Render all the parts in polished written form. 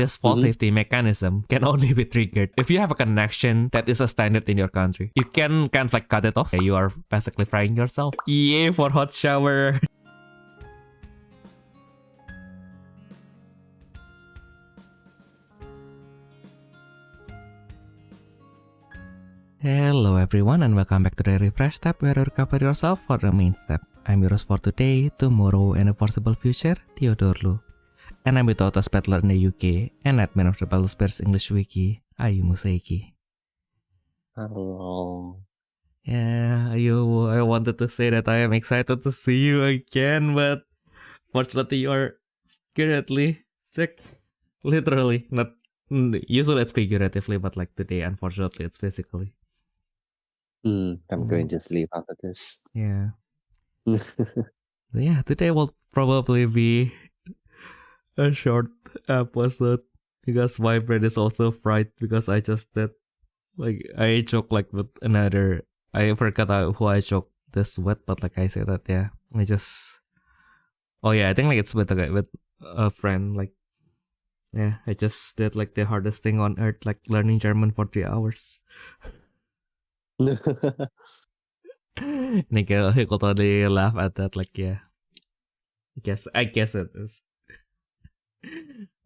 this fault safety mechanism can only be triggered if you have a connection that is a standard in your country. You can kind of like cut it off. You are basically frying yourself. Yay for hot shower. Hello everyone and welcome back to the Refresh Step where you recover yourself for the main step. I'm your host for today, tomorrow and a foreseeable future, Theodore Lu. And I'm with Autos Battler in the UK and admin of the Battlespace English Wiki, Ayumu Seiki. Hello. Yeah, I wanted to say that I am excited to see you again, but fortunately you are currently sick. Literally, not usually it's figuratively, but like today, unfortunately, it's physically. I'm going to sleep after this. Yeah. Yeah, today will probably be a short episode because my brain is also fried because I just did, like, I joked like with another, I forgot who I joked this with, but like I said that, yeah, I just, oh yeah, I think like it's with a friend, like, yeah, I just did like the hardest thing on earth, like learning German for 3 hours. Nick, he could totally laugh at that, like, yeah. I guess it is.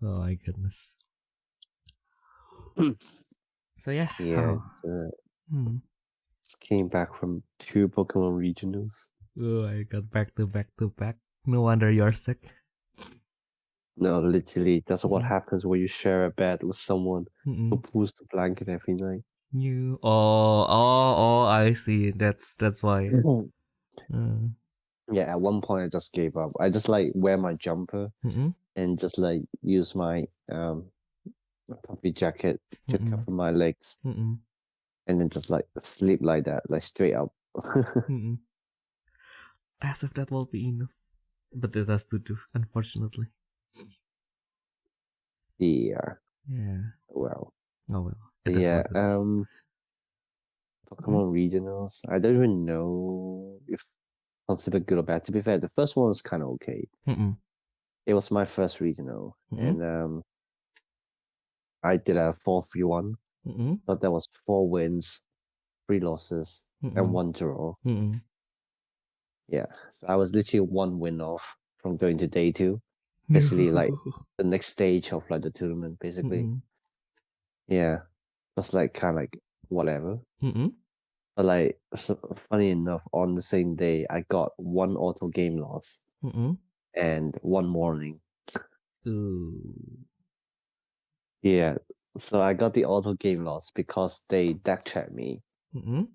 Oh my goodness. So yeah. Yeah, just came back from 2 Pokemon regionals. Oh, I got back to back. No wonder you're sick. No, literally, that's what happens when you share a bed with someone who pulls the blanket every night. I see. That's why. Yeah, at one point I just gave up. I just like wear my jumper and just like use my puffy jacket to cover my legs and then just like sleep like that, like straight up. As if that will be enough. But it has to do, unfortunately. Yeah. Well. Oh well. Yeah. Pokemon regionals. I don't even know if considered good or bad. To be fair, the first one was kind of okay. It was my first regional, and I did a 4-3-1, but there was 4 wins, 3 losses, and 1 draw. Yeah, so I was literally 1 win off from going to day 2. Basically, like the next stage of like the tournament. Basically, yeah, it was like kind of like whatever. But like, so funny enough, on the same day, I got 1 auto game loss and 1 warning. Yeah, so I got the auto game loss because they deck checked me, and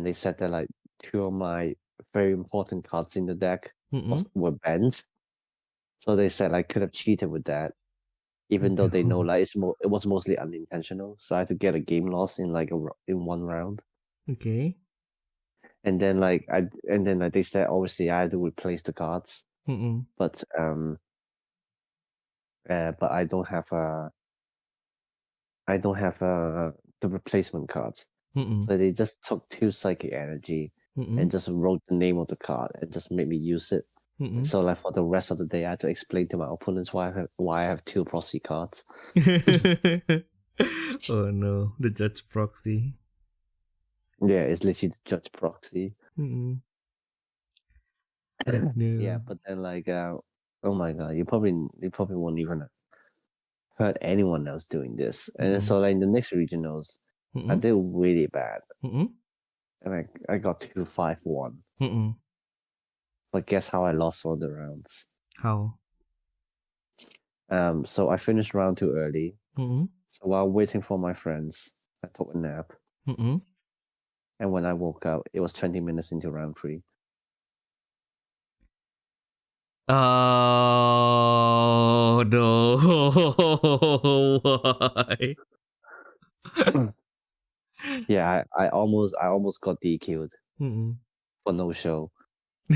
they said that like 2 of my very important cards in the deck were banned. So they said I could have cheated with that, even though they know like it was mostly unintentional. So I had to get a game loss in like in 1 round. Okay. And then like they said obviously I had to replace the cards, but I don't have the replacement cards. So they just took 2 psychic energy and just wrote the name of the card and just made me use it. So like for the rest of the day, I had to explain to my opponents why I have 2 proxy cards. Oh no, the judge proxy. Yeah, it's literally the judge proxy. No. Yeah, but then like, oh my god, you probably won't even heard anyone else doing this. And then so like in the next regionals, I did really bad, and I got 2-5-1. But guess how I lost all the rounds? How? So I finished round 2 early. So while waiting for my friends, I took a nap. And when I woke up, it was 20 minutes into round 3. Oh no! Why? Yeah, I almost got DQ'd for no show.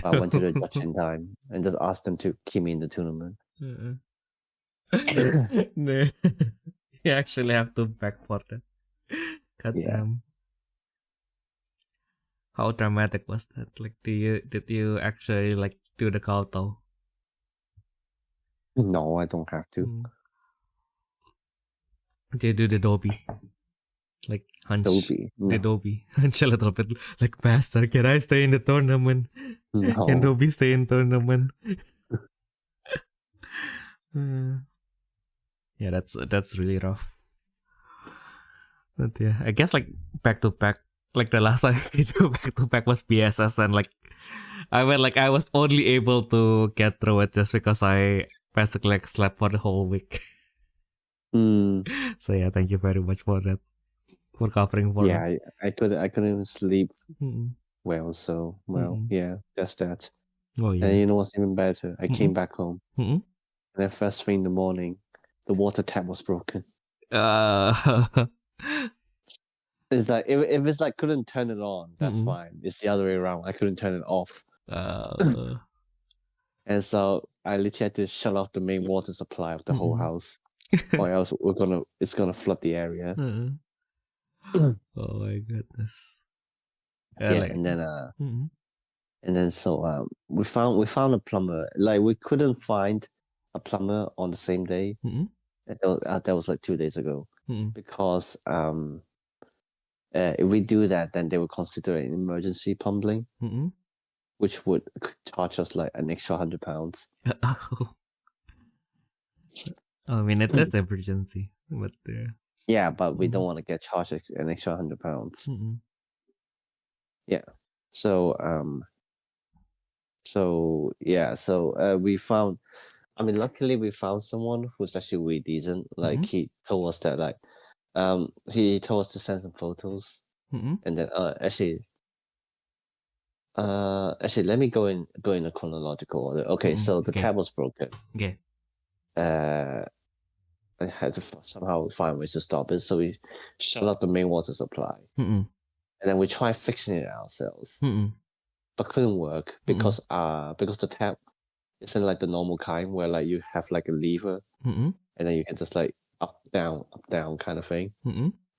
I went to the judge in time and just asked them to keep me in the tournament. No. You actually have to back for that. God damn. How dramatic was that? Like, did you actually like do the Kalto? No, I don't have to. They do the Dobby. Like hunch Dobby. the Dobby. Hunch a little bit. Like, Master, can I stay in the tournament? No. Can Dobby stay in tournament? Yeah, that's really rough. But yeah, I guess like back to back, like the last time I do back to back was BSS, and like I was only able to get through it just because I basically like slept for the whole week. So yeah, thank you very much for that, for covering for Yeah, me. I couldn't even sleep well, so yeah, that's that. Oh yeah. And you know what's even better? I came back home, and then first thing in the morning, the water tap was broken. It's like if it's like couldn't turn it on, that's fine. It's the other way around. I couldn't turn it off. And so I literally had to shut off the main water supply of the whole house, or else it's gonna flood the area. Oh my goodness. Yeah, like, and then so we found a plumber. Like, we couldn't find a plumber on the same day. That was like 2 days ago, because if we do that, then they would consider it an emergency plumbing, which would charge us like an extra £100. I mean, it is emergency, but yeah, but we don't want to get charged an extra £100. Yeah, so we found. I mean, luckily we found someone who's actually really decent. Like, he told us that he told us to send some photos, and then actually, let me go in a chronological order. Okay, so the tap was broken. Okay. I had to somehow find ways to stop it, so we shut off the main water supply, and then we tried fixing it ourselves, but couldn't work because the tap isn't like the normal kind where like you have like a lever, and then you can just like up down kind of thing.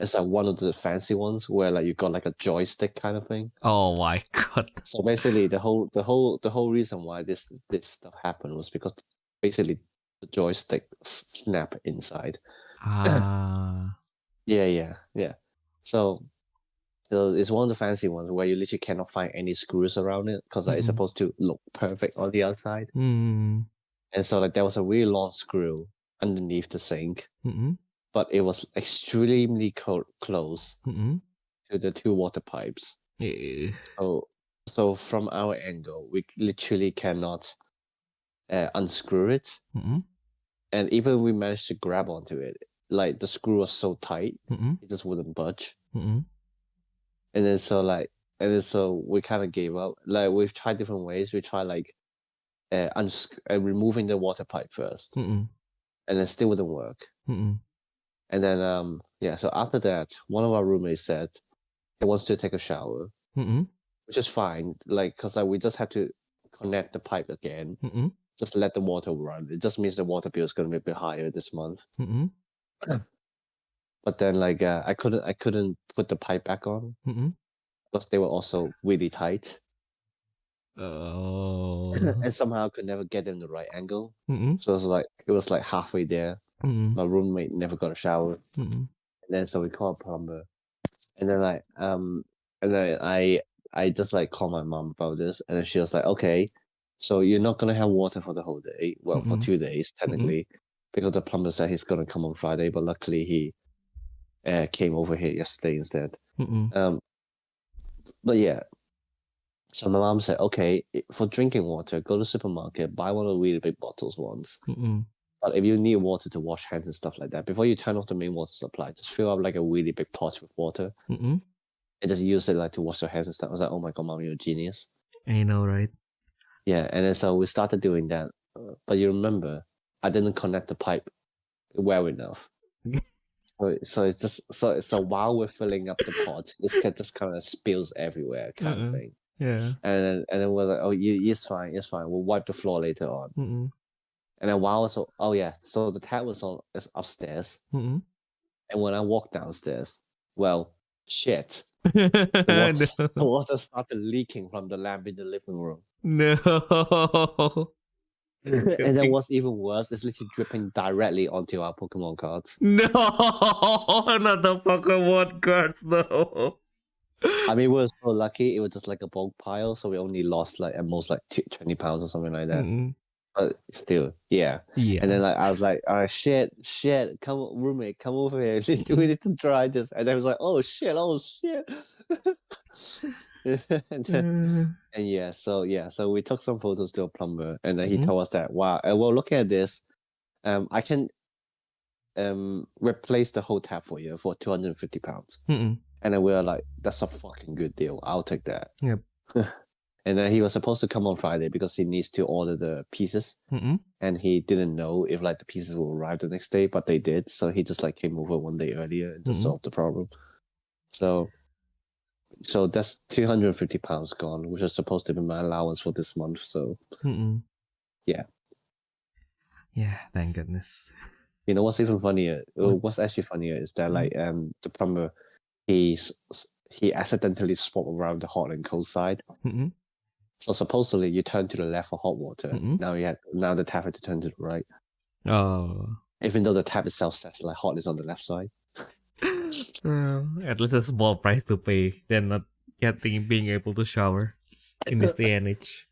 It's like one of the fancy ones where like you got like a joystick kind of thing. Oh my god! So basically, the whole reason why this stuff happened was because basically the joystick snapped inside. Yeah. So it's one of the fancy ones where you literally cannot find any screws around it because like, it's supposed to look perfect on the outside. And so like there was a really long screw underneath the sink, but it was extremely close to the two water pipes. So from our angle, we literally cannot unscrew it. And even we managed to grab onto it, like the screw was so tight, it just wouldn't budge. And then so we kind of gave up. Like, we've tried different ways. We tried like removing the water pipe first, and then still wouldn't work. And then so after that, one of our roommates said he wants to take a shower, which is fine. Like, cause like we just had to connect the pipe again. Just let the water run. It just means the water bill is gonna be a bit higher this month. But then like I couldn't put the pipe back on because they were also really tight. And somehow I could never get them the right angle. So it was like halfway there. My roommate never got a shower. And then so we called a plumber. And then I just like called my mom about this, and then she was like, okay, so you're not gonna have water for the whole day. Well, for 2 days technically, because the plumber said he's gonna come on Friday, but luckily he came over here yesterday instead. But yeah, so my mom said, okay, for drinking water, go to the supermarket, buy one of the really big bottles once. But if you need water to wash hands and stuff like that, before you turn off the main water supply, just fill up like a really big pot with water. And just use it like to wash your hands and stuff. I was like, oh my god, mom, you're a genius. I know, right? Yeah, and then so we started doing that. But you remember, I didn't connect the pipe well enough. So it's just so while we're filling up the pot, it just kind of spills everywhere, kind of thing. Yeah. And then we're like, oh, it's fine. We'll wipe the floor later on. And then so the tap is upstairs. And when I walked downstairs, well, shit, the water started leaking from the lamp in the living room. No. And then what's even worse is literally dripping directly onto our Pokemon cards. No, not the Pokemon cards, no. I mean, we were so lucky. It was just like a bulk pile, so we only lost like at most like 20 pounds or something like that. Mm-mm. But still, yeah. And then like I was like, "Oh shit, come roommate, come over here. We need to try this." And I was like, "Oh shit." And yeah, so we took some photos to a plumber, and then he told us that, wow, well, looking at this, I can replace the whole tap for you for £250. And then we were like, that's a fucking good deal. I'll take that. Yep. And then he was supposed to come on Friday because he needs to order the pieces, and he didn't know if like the pieces will arrive the next day, but they did. So he just like came over one day earlier and just solved the problem. So that's £250 gone, which was supposed to be my allowance for this month. So yeah, thank goodness. You know what's even funnier? What's actually funnier is that like the plumber, he accidentally swapped around the hot and cold side. So supposedly you turn to the left for hot water. Now the tap had to turn to the right. Oh. Even though the tap itself says like hot is on the left side. At least a small price to pay than not being able to shower in this day and age.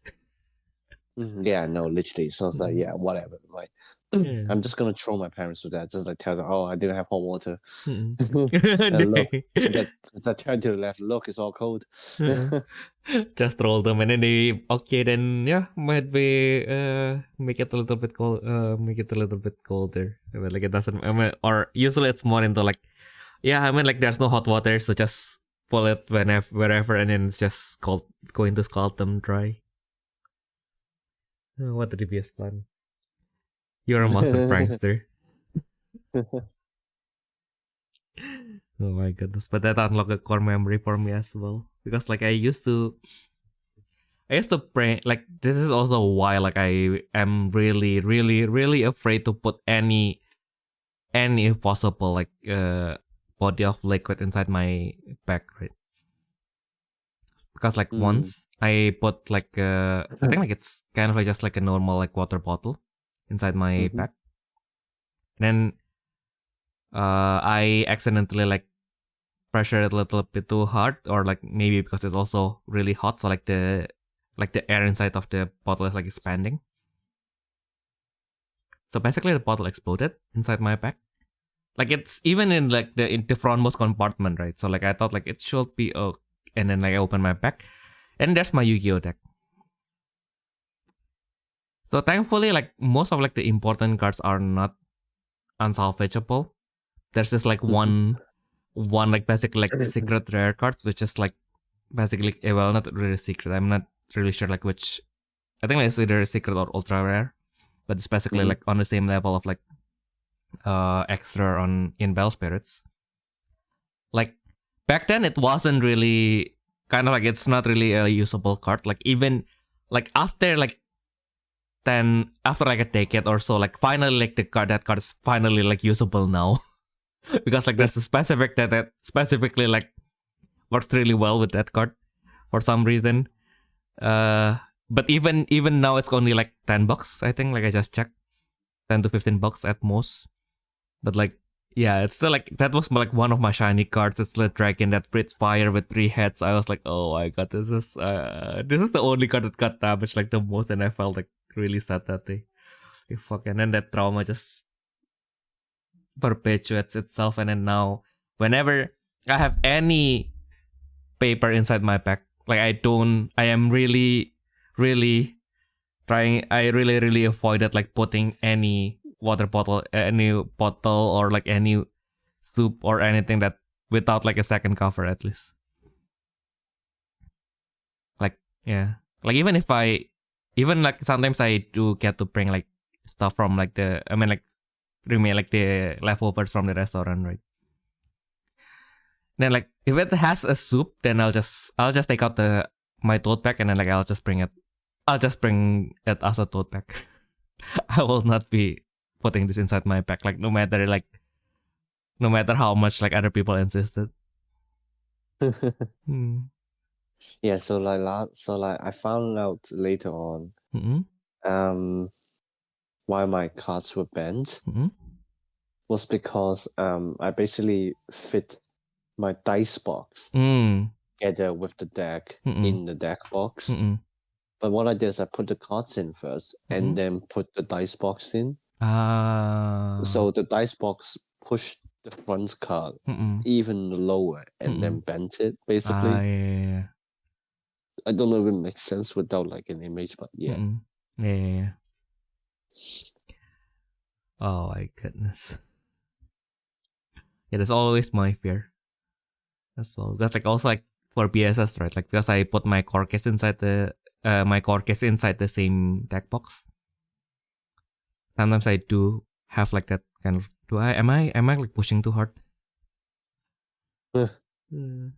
Yeah, no, literally. So it's like, yeah, whatever. Like, I'm just gonna troll my parents with that. Just like tell them, oh, I didn't have hot water. Look, I turn to the left. Look, it's all cold. Just troll them, and then they then might be make it a little bit cold. Make it a little bit colder. But like it doesn't. I mean, or usually it's more into like, like there's no hot water, so just pull it wherever, and then it's just going to scald them dry. Oh, what a devious plan. You're a master prankster. Oh my goodness. But that unlocked a core memory for me as well. Because like I used to prank, like this is also why like I am really, really, really afraid to put any if possible like body of liquid inside my bag, right? Because like once I put like I think like it's kind of like just like a normal like water bottle inside my bag. Then I accidentally like pressure it a little bit too hard, or like maybe because it's also really hot, so like the air inside of the bottle is like expanding. So basically the bottle exploded inside my bag. Like it's even in like the frontmost compartment, right? So like I thought like it should be and then like I open my bag, and there's my Yu-Gi-Oh deck. So thankfully, like most of like the important cards are not unsalvageable. There's this like one like basically like secret rare cards, which is like basically well, not really secret. I'm not really sure like which. I think it's either secret or ultra rare, but it's basically like on the same level of like extra in Bell Spirits. Like back then, it wasn't really kind of like it's not really a usable card. Like even like after like after like a decade or so, like finally like that card is finally like usable now. Because like there's a specific that specifically like works really well with that card for some reason. But even now it's only like $10, I think. Like I just checked, $10 to $15 at most. But like it's still like that was like one of my shiny cards. It's the dragon that breathes fire with 3 heads. I was like, oh my god, this is the only card that got damaged like the most, and I felt like really sad that day. And then that trauma just perpetuates itself, and then now whenever I have any paper inside my bag, like I am really trying, I really avoided like putting any water bottle, or like any soup or anything that without like a second cover at least. Like like even like sometimes I do get to bring like stuff from like remain like the leftovers from the restaurant, right? Then like if it has a soup, then I'll just take out my tote bag, and then like I'll just bring it as a tote bag. I will not be putting this inside my bag, like no matter how much like other people insisted. Yeah, so like I found out later on. why my cards were bent Mm-hmm. was because I basically fit my dice box together with the deck in the deck box. But what I did is I put the cards in first and then put the dice box in. So the dice box pushed the front card even lower and then bent it, basically. Yeah. I don't know if it makes sense without like an image, but yeah. Yeah. Oh my goodness. Yeah, that's always my fear as well. Because like also like for BSS, right? Like because I put my core case inside the same deck box. Sometimes I do have like that kind of am I like pushing too hard?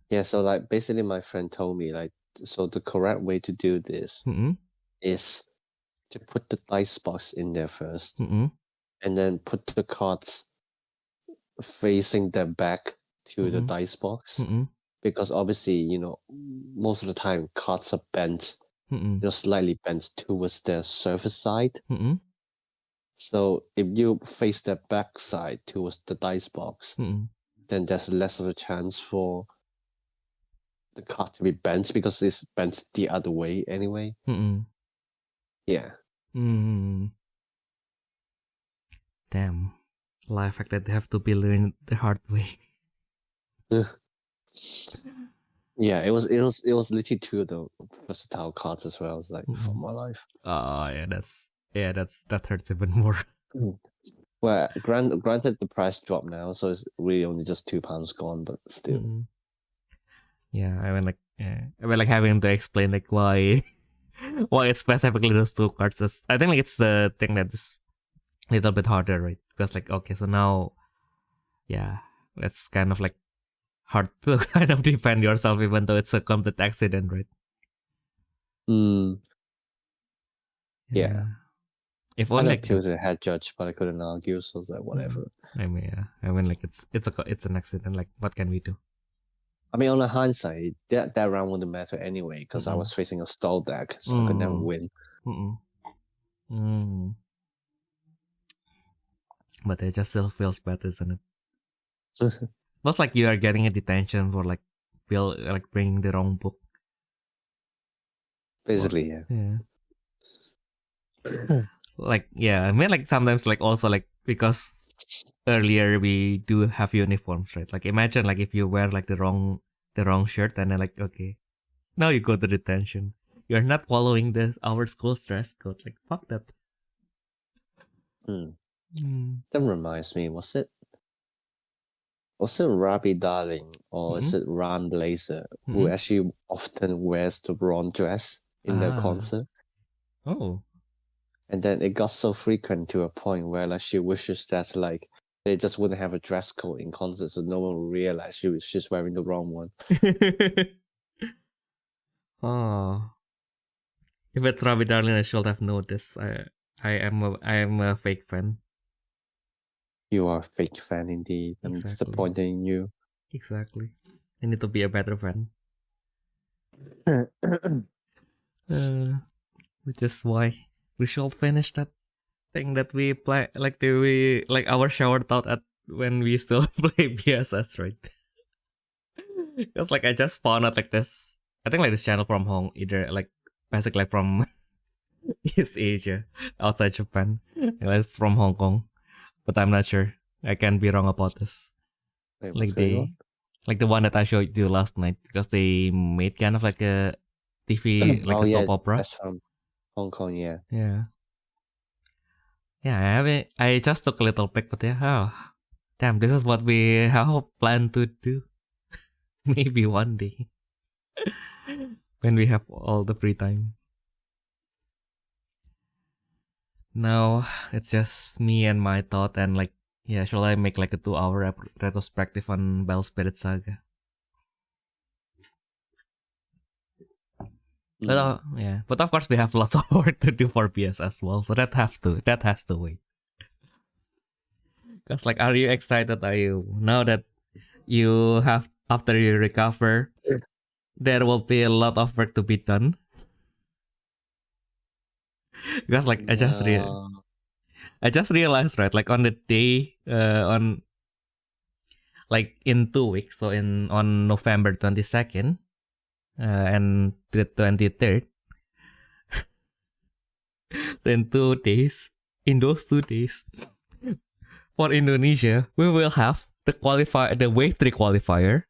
Yeah, so like basically my friend told me like so the correct way to do this is to put the dice box in there first and then put the cards facing their back to the dice box because obviously, you know, most of the time cards are bent, you know, slightly bent towards their surface side. So if you face their back side towards the dice box, then there's less of a chance for the card to be bent because it's bent the other way anyway. Yeah. Damn. Life fact that they have to be learned the hard way. Yeah, it was literally two of the versatile cards as well. It's like for my life. Oh yeah, that hurts even more. Well, granted the price dropped now, so it's really only just £2 gone, but still. Yeah, I mean like having to explain like why it's specifically those two cards. I think like it's the thing that is a little bit harder, right? Because like okay, so now, yeah, it's kind of like hard to kind of defend yourself even though it's a complete accident, right? Yeah. If I only had appealed to the head judge, but I couldn't argue, so I was like, whatever. I mean, like it's an accident. Like, what can we do? I mean, on the hindsight, that round wouldn't matter anyway because I was facing a stall deck, so I could never win. But it just still feels bad, isn't it? Looks like you are getting a detention for like bringing the wrong book. Basically, yeah. Like yeah, I mean like sometimes like also like because earlier we do have uniforms, right? Like imagine like if you wear like the wrong shirt and then like okay, now you go to detention. You're not following our school's dress code. Like fuck that. That reminds me, was it Rabi Darling or is it Ram Blazer who actually often wears the wrong dress in their concert? Oh. And then it got so frequent to a point where like she wishes that like they just wouldn't have a dress code in concert so no one would realize she's wearing the wrong one. Oh. If it's Ravi Darling, I should have noticed. I am a fake fan. You are a fake fan indeed. I'm disappointed in you. Exactly. I need to be a better fan. Which is why we should finish that thing that we play, like our shower thought at when we still play BSS, right? Because like I just found out like this, I think like this channel from Hong, either like basically like from East Asia, outside Japan. It's from Hong Kong, but I'm not sure. I can be wrong about this. Wait, like the one that I showed you last night, because they made kind of like a TV, like a soap opera. That's from Hong Kong, yeah. Yeah. Yeah, I just took a little pic, but yeah, oh, damn, this is what we have planned to do. Maybe one day. When we have all the free time. Now, it's just me and my thought and like, yeah, shall I make like a 2-hour retrospective on Bell Spirit Saga? But, yeah, but of course we have lots of work to do for PS as well, so that has to wait. Because like, are you excited? Are you now that you have after you recover? There will be a lot of work to be done. Because like I just I just realized, right, like on the day, on like in 2 weeks, so on November 22nd and the 23rd, so in those 2 days, for Indonesia, we will have the Wave 3 qualifier.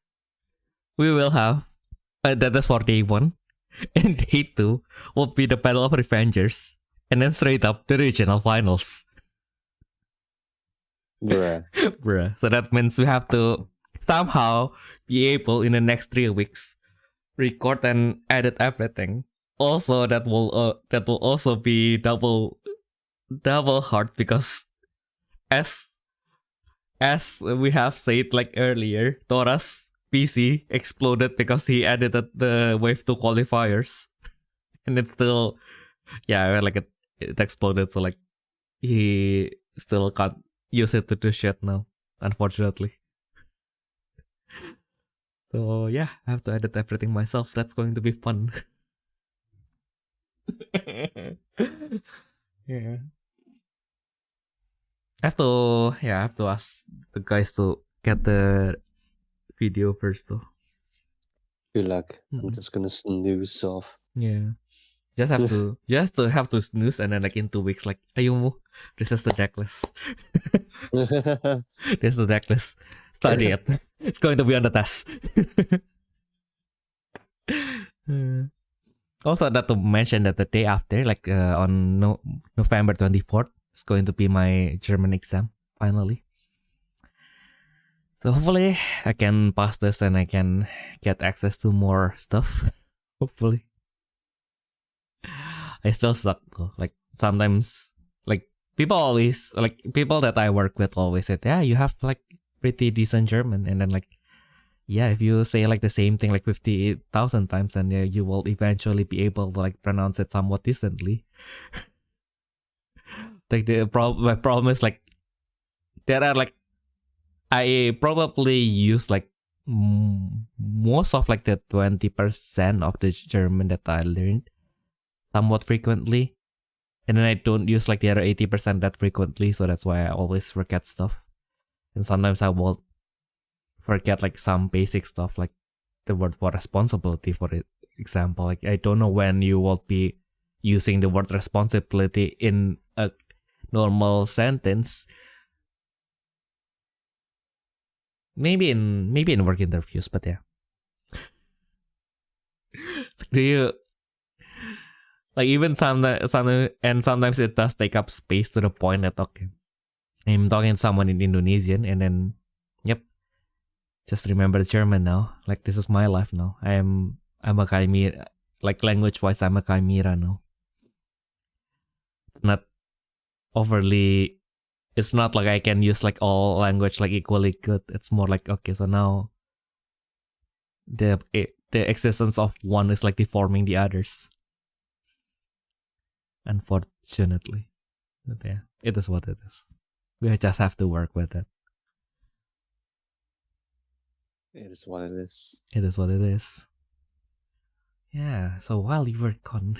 We will have, that is for day 1. And day 2 will be the Battle of Revengers. And then straight up, the regional finals. Bruh. So that means we have to somehow be able in the next 3 weeks record and edit everything. Also, that will also be double hard because as we have said like earlier, Tora's PC exploded because he edited the Wave 2 qualifiers, and it's still like it exploded. So like he still can't use it to do shit now, unfortunately. So yeah, I have to edit everything myself. That's going to be fun. Yeah. I have to ask the guys to get the video first though. Good luck. I'm just gonna snooze off. Yeah. Just have to snooze, and then like in 2 weeks, like Ayumu, this is the checklist. This is the checklist. Study it. It's going to be on the test. Also, not to mention that the day after, like on November 24th, it's going to be my German exam finally. So hopefully I can pass this and I can get access to more stuff. Hopefully. I still suck though. Like sometimes, like people that I work with always say, yeah, you have like pretty decent German, and then like, yeah, if you say like the same thing like 58,000 times, then you will eventually be able to like pronounce it somewhat decently. Like my problem is like there are like I probably use like most of like the 20% of the German that I learned somewhat frequently, and then I don't use like the other 80% that frequently, so that's why I always forget stuff. And sometimes I will forget like some basic stuff, like the word for responsibility, for example. Like I don't know when you will be using the word responsibility in a normal sentence. Maybe in work interviews, but yeah. Do you like even sometimes it does take up space to the point that okay, I'm talking to someone in Indonesian, and then yep, just remember German now. Like this is my life now. I'm a chimera. Like language wise, I'm a chimera now. It's not overly. It's not like I can use like all language like equally good. It's more like okay, so now the existence of one is like deforming the others. Unfortunately, but yeah, it is what it is. We just have to work with it. It is what it is. It is what it is. Yeah. So while you were gone,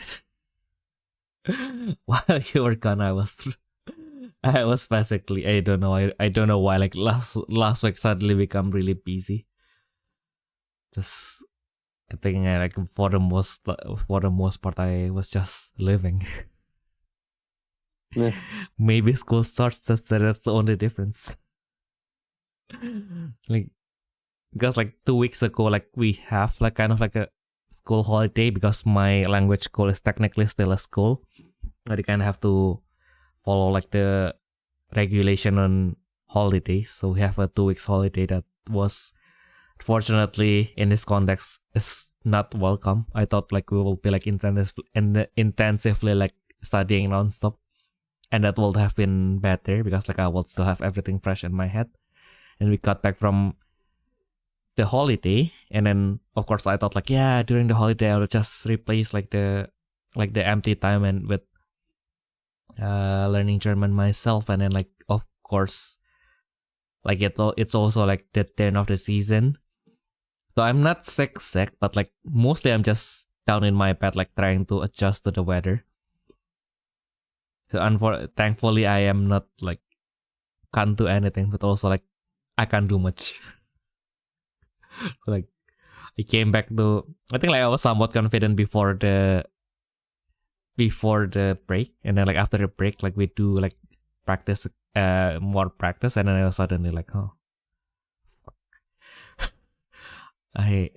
I was basically, I don't know why, like last week suddenly become really busy. Just I think like for the most part I was just living. Yeah. Maybe school starts. That's the only difference. Like because like 2 weeks ago, like we have like kind of like a school holiday because my language school is technically still a school. I kind of have to follow like the regulation on holidays, so we have a 2 weeks holiday that was fortunately in this context is not welcome. I thought like we will be like intensively like studying nonstop, and that would have been better because like I will still have everything fresh in my head. And we got back from the holiday, and then of course I thought like, yeah, during the holiday I will just replace like the empty time and with learning German myself. And then like of course like it's also like the turn of the season, so I'm not sick, but like mostly I'm just down in my bed like trying to adjust to the weather. So thankfully, I am not like can't do anything, but also like I can't do much. Like I came back to, I think like I was somewhat confident before the break, and then like after the break, like we do like practice, more practice, and then I was suddenly like, oh, I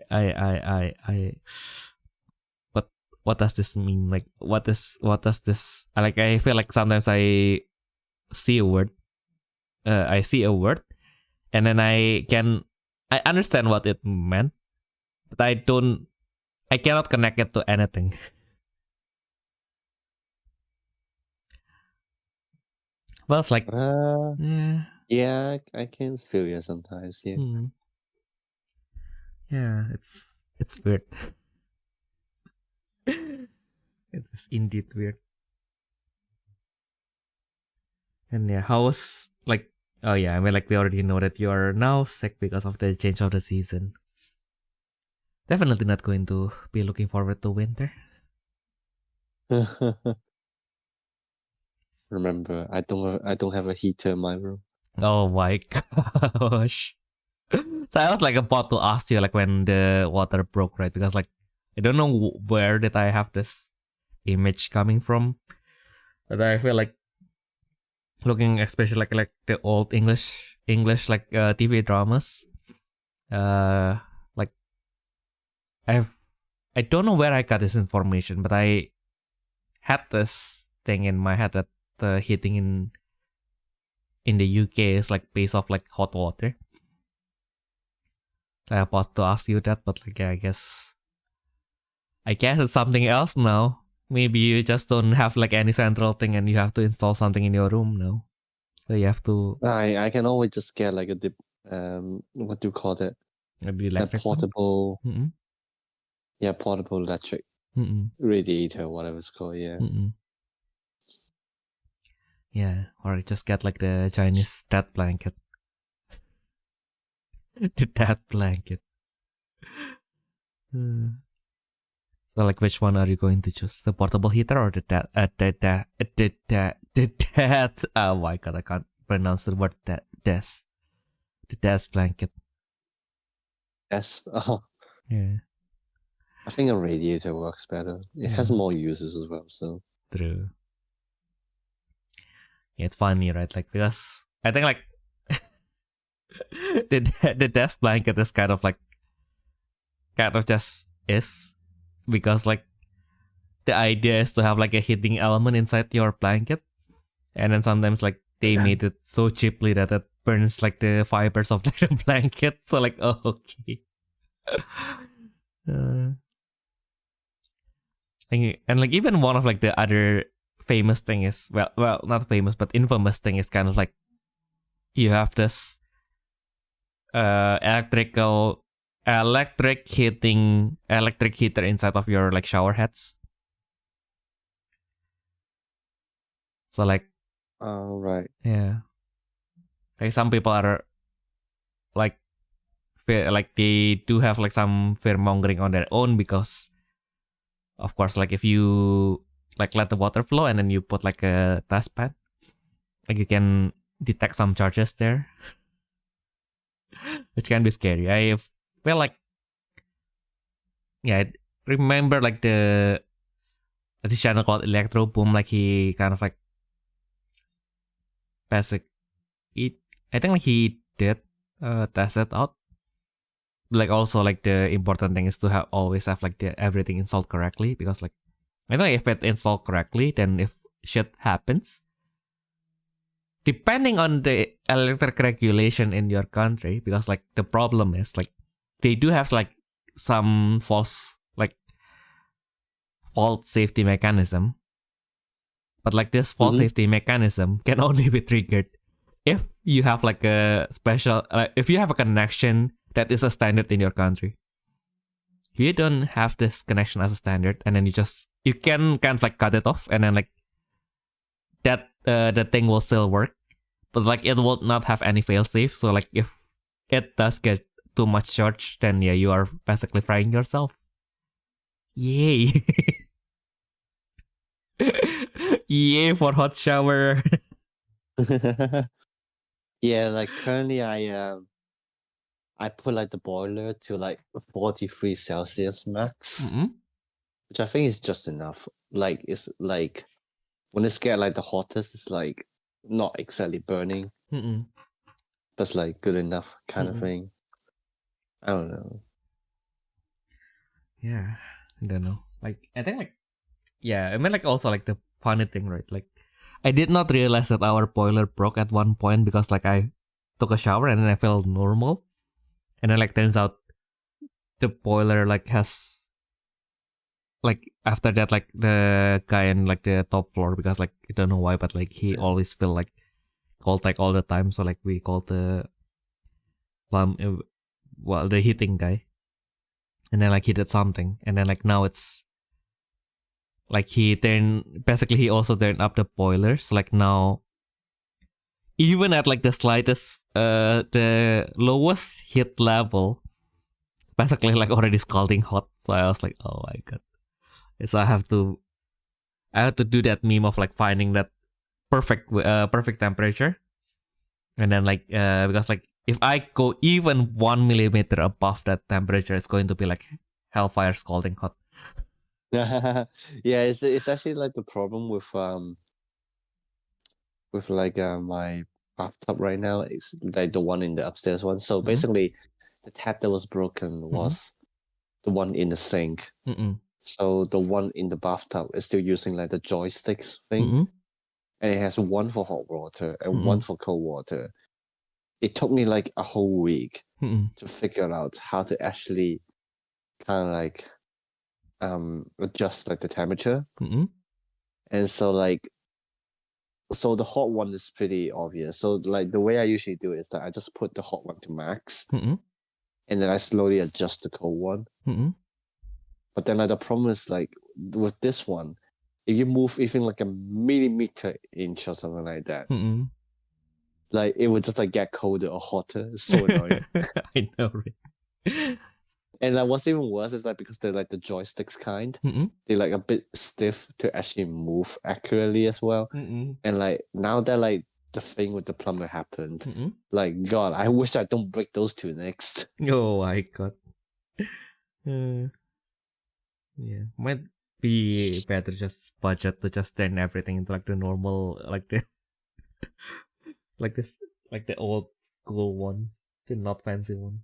what does this mean? Like what does this? Like I feel like sometimes I see a word, and then I understand what it meant, but I cannot connect it to anything. Well, it's like, yeah, I can feel you sometimes. Yeah. Yeah, it's weird. It is indeed weird. And yeah, how's like, oh yeah, I mean like we already know that you are now sick because of the change of the season. Definitely not going to be looking forward to winter. Remember, I don't have a heater in my room. Oh my gosh. So I was like about to ask you like when the water broke, right? Because like I don't know where did I have this image coming from, but I feel like looking especially like the old English like TV dramas. Like I don't know where I got this information, but I had this thing in my head that the heating in the UK is like based off like hot water. I was about to ask you that, but like yeah, I guess it's something else now. Maybe you just don't have like any central thing, and you have to install something in your room now. So you have to. I can always just get like what do you call that? A portable. Yeah, portable electric radiator, whatever it's called. Yeah. Yeah, or just get like the Chinese dad blanket. The dad blanket. So like, which one are you going to choose? The portable heater or the dad? Oh my god, I can't pronounce the word desk. The desk blanket. Yes. Oh. Yeah. I think a radiator works better. It has more uses as well. So true. Yeah, it's funny, right? Like because I think like the desk blanket is kind of just is, because like the idea is to have like a heating element inside your blanket, and then sometimes like they made it so cheaply that it burns like the fibers of like the blanket. So like, oh, okay. And like even one of like the other famous thing is well not famous but infamous thing is kind of like you have this electric heater inside of your like shower heads. So like, right, yeah, like some people are like they do have like some fear mongering on their own, because of course like if you like let the water flow and then you put like a test pan, like you can detect some charges there. Which can be scary. I feel like, yeah, I remember like this channel called Electro Boom, like he kind of like I think like he did test it out. Like also like the important thing is to always have like everything installed correctly, because like I know if it installed correctly, then if shit happens, depending on the electric regulation in your country, because like the problem is like they do have like some fault safety mechanism, but like this fault safety mechanism can only be triggered if you have like a special if you have a connection that is a standard in your country. If you don't have this connection as a standard, and then you can kind of like cut it off, and then like that the thing will still work, but like it will not have any failsafe. So like if it does get too much charge, then yeah, you are basically frying yourself. Yay. Yay for hot shower. Yeah, like currently I put like the boiler to like 43 Celsius max, which I think is just enough. Like it's like when it's get like the hottest, it's like not exactly burning, but it's like good enough kind of thing. I don't know. Yeah, I don't know. Like I think like yeah, I mean like also like the funny thing, right? Like I did not realize that our boiler broke at one point because like I took a shower and then I felt normal, and then like turns out the boiler like has like after that like the guy in like the top floor, because like I don't know why, but like he always feel like cold like all the time, so like we called the the heating guy, and then like he did something, and then like now it's like he also turned up the boiler, so like now even at like the slightest the lowest heat level, basically like already scalding hot. So I was like, oh my god. So I have to do that meme of like finding that perfect temperature, and then like because like if I go even 1 millimeter above that temperature, it's going to be like hellfire scalding hot. Yeah, it's actually like the problem with like my bathtub right now. It's like the one in the upstairs one. So basically, the tap that was broken was the one in the sink. So the one in the bathtub is still using like the joysticks thing, and it has one for hot water and one for cold water. It took me like a whole week to figure out how to actually kind of like adjust like the temperature. And so like the hot one is pretty obvious. So like the way I usually do it is that I just put the hot one to max, and then I slowly adjust the cold one. But then like the problem is like with this one, if you move even like a millimeter inch or something like that, like it would just like get colder or hotter. It's so annoying. I know, right? And like what's even worse is like because they're like the joysticks kind, they're like a bit stiff to actually move accurately as well. And like now that like the thing with the plumber happened, like God, I wish I don't break those two next. Oh my god. Yeah, might be better just budget to just turn everything into like the normal, like the like this, like the old school one, the not fancy one.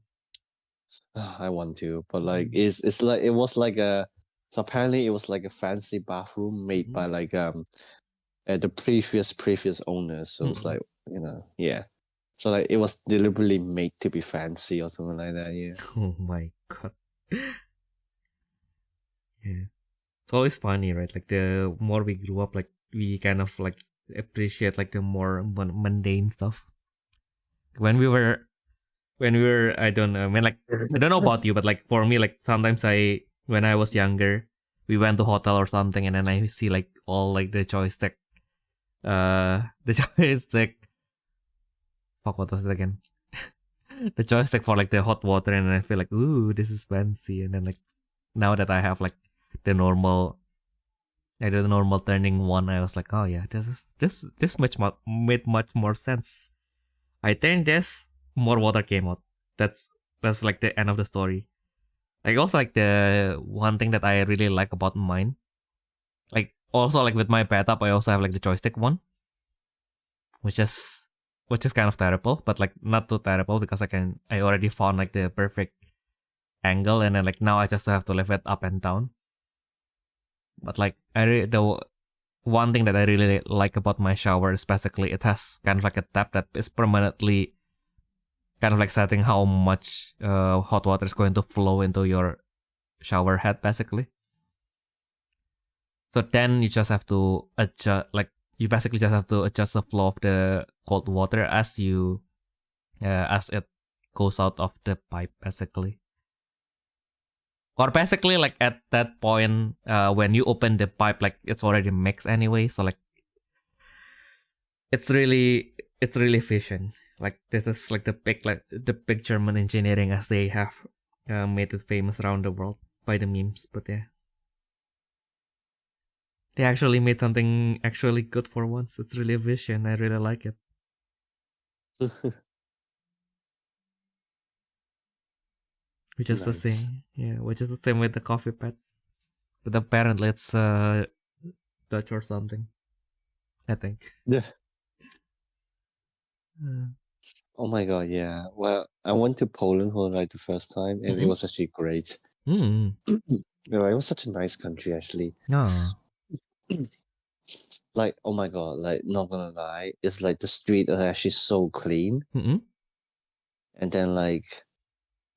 I want to, but like it's like it was like a so apparently it was like a fancy bathroom made by like the previous owners. So it's like yeah. So like it was deliberately made to be fancy or something like that. Yeah. Oh my god. Yeah, it's always funny, right? Like the more we grew up, like we kind of like appreciate like the more mundane stuff. When we were, I don't know, I mean, like I don't know about you, but like for me, like sometimes when I was younger, we went to hotel or something, and then I see like all like the joystick, the joystick. Fuck, what was it again? The joystick for like the hot water, and I feel like, ooh, this is fancy. And then like now that I have like the normal, like the normal turning one, I was like, oh yeah, this made much more sense. I turned this, more water came out. That's like the end of the story. Like also like the one thing that I really like about mine, like also like with my bathtub, I also have like the joystick one, which is kind of terrible, but like not too terrible because I already found like the perfect angle, and then like now I just have to lift it up and down. But like the one thing that I really like about my shower is basically it has kind of like a tap that is permanently kind of like setting how much hot water is going to flow into your shower head, basically. So then you just have to adjust, like you basically just have to adjust the flow of the cold water as it goes out of the pipe, basically. Or basically, like at that point, when you open the pipe, like it's already mixed anyway. So like, it's really efficient. Like this is like the big German engineering, as they have made it famous around the world by the memes. But yeah, They actually made something actually good for once. It's really a vision. I really like it. Which is the same. Yeah, which is the same with the coffee pet. But apparently it's Dutch or something. I think. Yeah. Oh my god, yeah. Well, I went to Poland for like the first time, and it was actually great. Mm. It was such a nice country, actually. Oh. Like, oh my god, like, not gonna lie, it's like the street are actually so clean. Mm-mm. And then, like,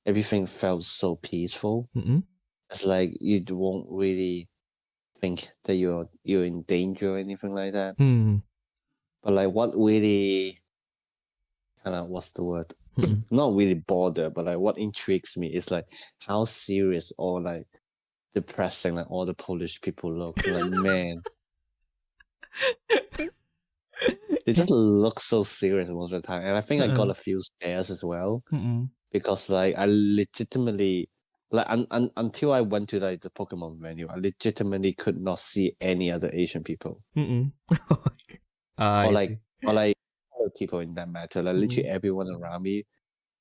everything felt so peaceful. Mm-mm. It's like you won't really think that you're in danger or anything like that. Mm. But like, what really kind of, what's the word? Not really bother, but like what intrigues me is like how serious or like depressing like all the Polish people look. Like, man, they just look so serious most of the time. And I think I got a few scares as well because like I legitimately like until I went to like the Pokemon venue, I legitimately could not see any other Asian people. Or like other people in that matter. Like literally everyone around me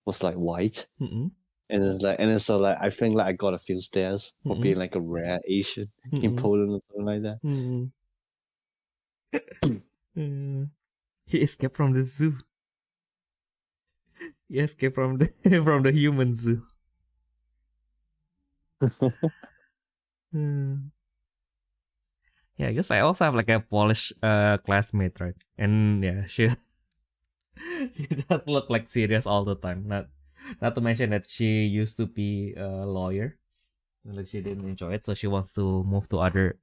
was like white. And it's like, and it's so like I think like I got a few stares for being like a rare Asian in Poland or something like that. He escaped from the zoo. He escaped from the from the human zoo. Yeah, I guess I also have like a Polish classmate, right? And yeah, she does look like serious all the time. Not to mention that she used to be a lawyer, and like she didn't enjoy it, so she wants to move to other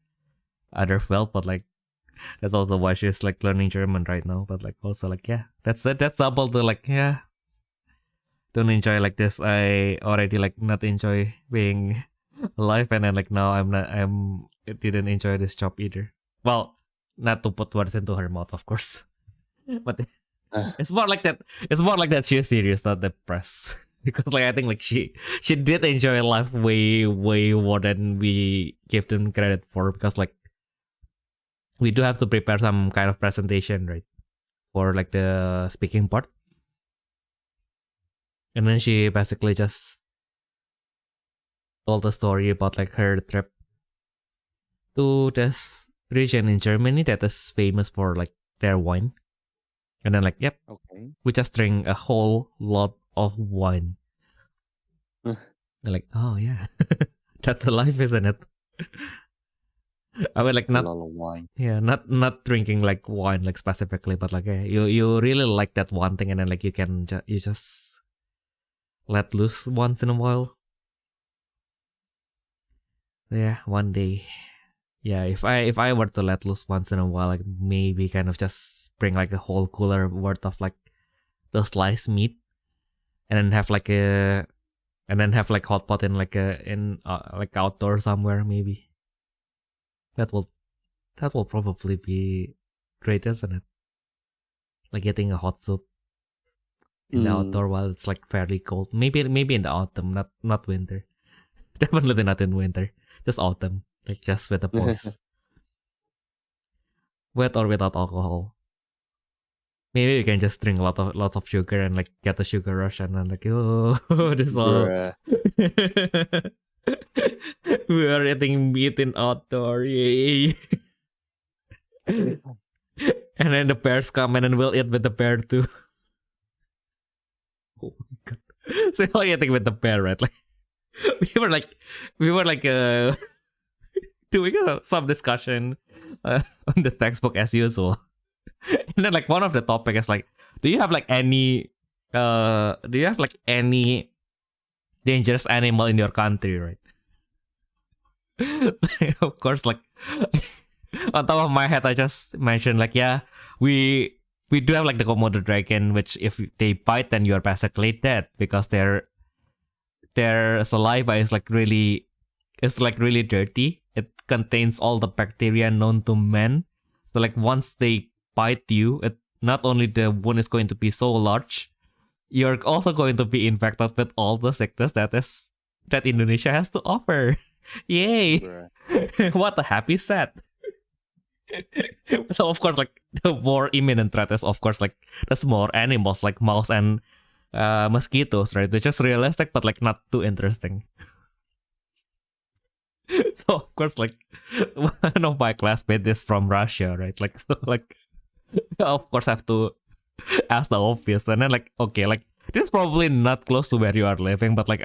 field. But like that's also why she's like learning German right now. But like also like yeah, that's double the like yeah. Don't enjoy like this. I already like not enjoy being alive, and then like now I didn't enjoy this job either. Well, not to put words into her mouth, of course, but it's more like that. It's more like that she's serious, not depressed. Because like I think like she did enjoy life way more than we give them credit for. Because like we do have to prepare some kind of presentation, right, for like the speaking part. And then she basically just told the story about like her trip to this region in Germany that is famous for like their wine. And then like, yep, okay, we just drink a whole lot of wine. They're like, oh yeah, that's the life, isn't it? I mean, like not a lot of wine. Yeah, not drinking like wine like specifically, but like you really like that one thing, and then like you can you just let loose once in a while. Yeah, one day. Yeah, if I were to let loose once in a while, like maybe kind of just bring like a whole cooler worth of like the sliced meat, and then have like hot pot in like like outdoor somewhere maybe. That will probably be great, isn't it? Like getting a hot soup in the outdoor while it's like fairly cold. Maybe in the autumn, not winter. Definitely not in winter. Just autumn. Like just with the boys. With or without alcohol. Maybe we can just drink lots of sugar and like get the sugar rush and then like this all. We are eating meat in outdoor, yay! And then the bears come and then we'll eat with the bear too. Oh my god! So you're eating with the bear, right? Like we were like doing some discussion on the textbook as usual. And then like one of the topic is like, do you have like any dangerous animal in your country, right? Of course, like on top of my head I just mentioned like, yeah, we do have like the Komodo dragon, which if they bite then you're basically dead because their saliva is like really dirty. It contains all the bacteria known to man. So like once they bite you, it not only the wound is going to be so large, you're also going to be infected with all the sickness that Indonesia has to offer. Yay! What a happy set. So of course, like the more imminent threat is of course like the small animals like mouse and mosquitoes, right? Which is realistic, but like not too interesting. So of course, like one of my classmates is from Russia, right? Like so, like of course I have to ask the obvious, and then like okay, like this is probably not close to where you are living, but like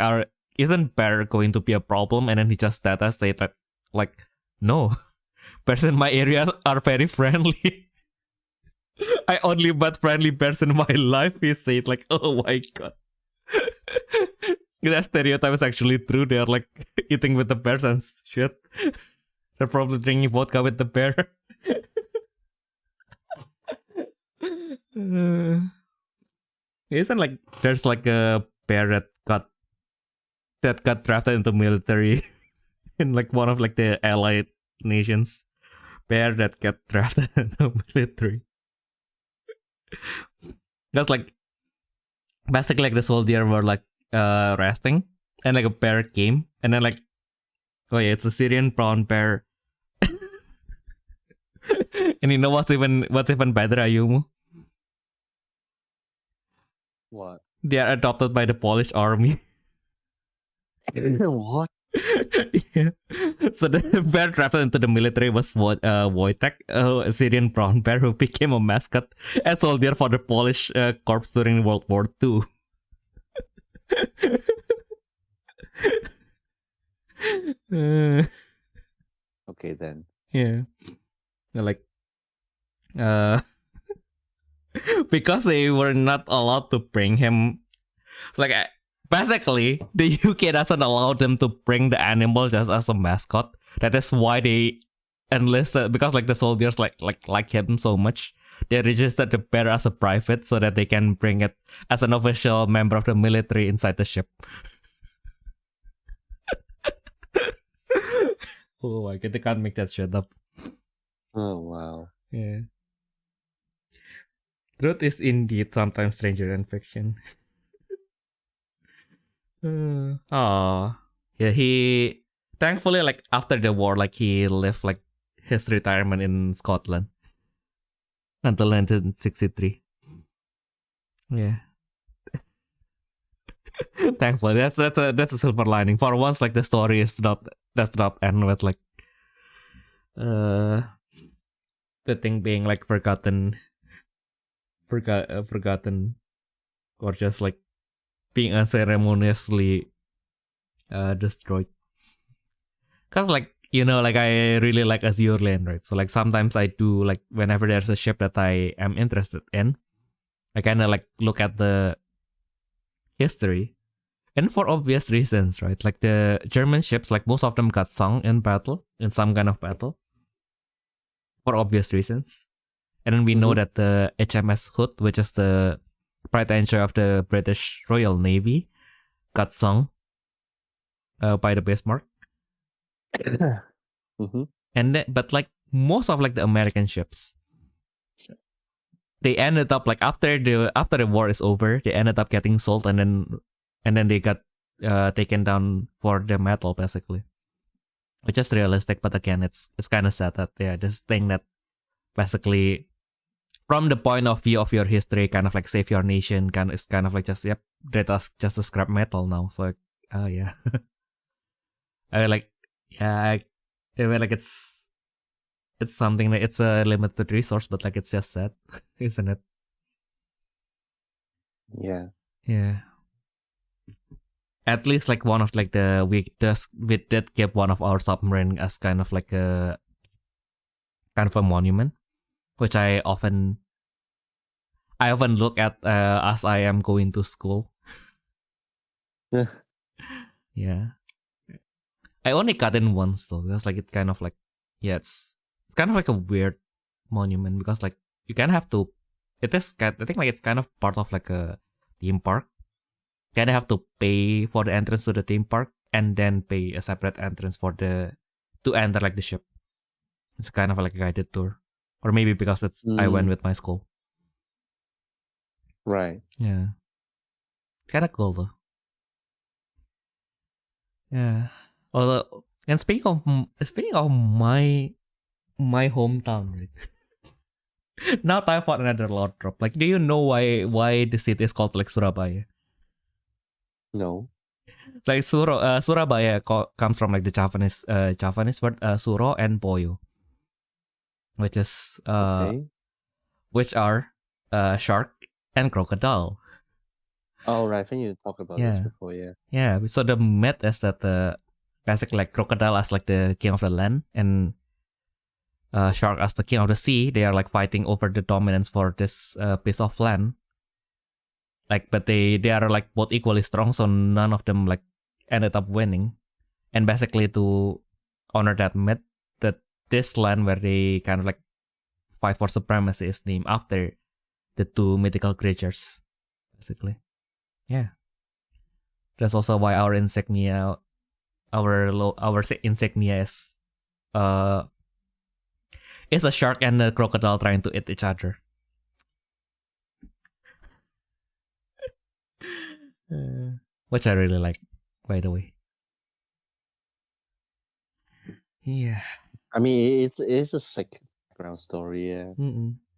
isn't bear going to be a problem? And then he just data state that like no, bears in my area are very friendly. I only met friendly bears in my life. He said like, oh my god. That stereotype is actually true. They're like eating with the bears and shit. They're probably drinking vodka with the bear. Isn't like there's like a bear that got drafted into military in like one of like the allied nations. Bear that got drafted into military. That's like basically like the soldier were like resting, and like a bear came, and then like oh yeah, it's a Syrian brown bear. And you know what's even better, Ayumu? What? They are adopted by the Polish army. What? Yeah. So the bear drafted into the military was Wojtek, a Syrian brown bear who became a mascot and soldier for the Polish corps during World War II. Okay then. Yeah. Like because they were not allowed to bring him, like basically the UK doesn't allow them to bring the animal just as a mascot. That is why they enlisted, because like the soldiers like him so much, they registered the bear as a private so that they can bring it as an official member of the military inside the ship. Oh my god, they can't make that shit up. Oh wow. Yeah. Truth is indeed sometimes stranger than fiction. Yeah, he thankfully like after the war, like he lived like his retirement in Scotland until 1963. Yeah. Thankfully, that's a silver lining. For once, like the story does not end with like the thing being like forgotten, or just like being unceremoniously destroyed. Cause like you know, like I really like Azure Lane, right? So like sometimes I do, like whenever there's a ship that I am interested in, I kind of like look at the history, and for obvious reasons, right? Like the German ships, like most of them got sunk in battle, in some kind of battle, for obvious reasons. And then we know that the HMS Hood, which is the pride and joy of the British Royal Navy, got sunk by the Bismarck. And then, but like most of like the American ships, they ended up like after the war is over, they ended up getting sold, and then they got taken down for the metal, basically, which is realistic. But again, it's kind of sad that this thing that basically, from the point of view of your history, kind of like save your nation, is kind of like just that us just a scrap metal now. So like, yeah, I mean, like I mean, like it's something that it's a limited resource, but like it's just sad, isn't it? Yeah. Yeah. At least like one of like we did give one of our submarine as kind of like a monument, which I often look at as I am going to school. Yeah. I only got in once though, because like it kind of like it's kind of like a weird monument, because like you kind of have to, I think like it's kind of part of like a theme park. You kind of have to pay for the entrance to the theme park, and then pay a separate entrance to enter like the ship. It's kind of like a guided tour, or maybe because I went with my school. Right. Yeah. Kind of cool though. Yeah. Although, and speaking of my my hometown, right? Now time for another loud drop. Like, do you know why the city is called like Surabaya? No. It's like Surabaya comes from like the Japanese word suro and boyo, which is Okay. which are shark and crocodile. Oh, right. I think you talked about this before, yeah. Yeah. So the myth is that basically like crocodile as like the king of the land and shark as the king of the sea. They are like fighting over the dominance for this piece of land. Like, but they are like both equally strong, so none of them like ended up winning. And basically to honor that myth, that this land where they kind of like fight for supremacy is named after the two mythical creatures, basically. Yeah. That's also why our insignia, our insignia is a shark and a crocodile trying to eat each other. Which I really like, by the way. Yeah. I mean, it's a sick background story, yeah.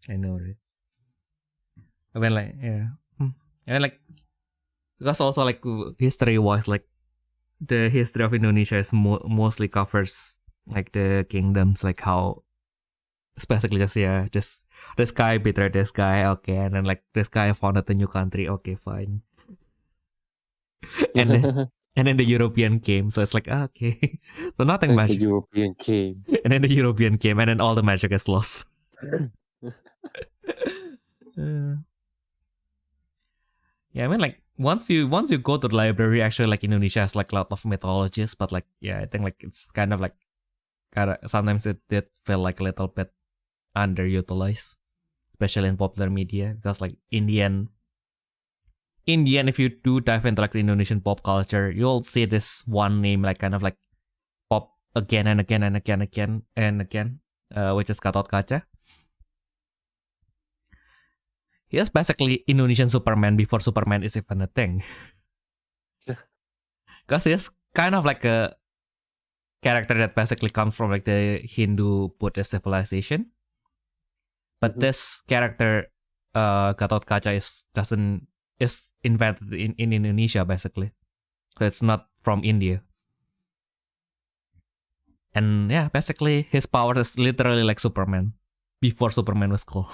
I know it. I mean, like, yeah. I mean, like, because also, like, history-wise, like, the history of Indonesia is mostly covers, like, the kingdoms, like, how, basically just this guy betrayed this guy, okay, and then, like, this guy founded a new country, okay, fine. And then the European came, so it's like, okay. So nothing magic. The European came. And then the European came, and then all the magic is lost. Yeah, I mean, like, once you go to the library, actually, like, Indonesia has, like, a lot of mythologies, but, like, yeah, I think, like, it's kind of, like, sometimes it did feel, like, a little bit underutilized, especially in popular media, because, like, Indian, if you do dive into, like, the Indonesian pop culture, you'll see this one name, like, kind of, like, pop again and again and again and again, which is Gatot Kaca. He is basically Indonesian Superman before Superman is even a thing. Because he's kind of like a character that basically comes from like the Hindu Buddhist civilization. But this character, Gatot Kaca, is invented in Indonesia basically. So it's not from India. And yeah, basically his power is literally like Superman before Superman was cool.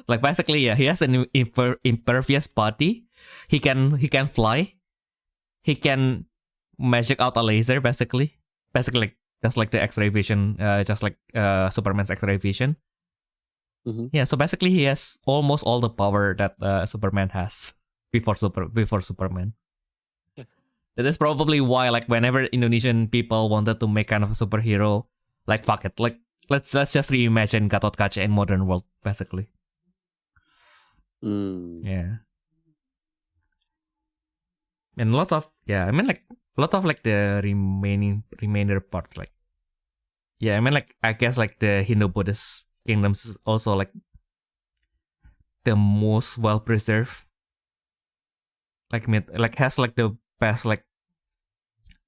Like basically, yeah, he has an impervious body. He can fly. He can magic out a laser. Basically like just like the X-ray vision, just like Superman's X-ray vision. Yeah, so basically he has almost all the power that Superman has before Superman. That is probably why, like, whenever Indonesian people wanted to make kind of a superhero, like, fuck it, like let's just reimagine Gatot Kaca in modern world, basically. Yeah. And lots of like the remainder part, like, yeah, I mean, like, I guess like the Hindu Buddhist kingdoms is also like the most well preserved, like has like the best like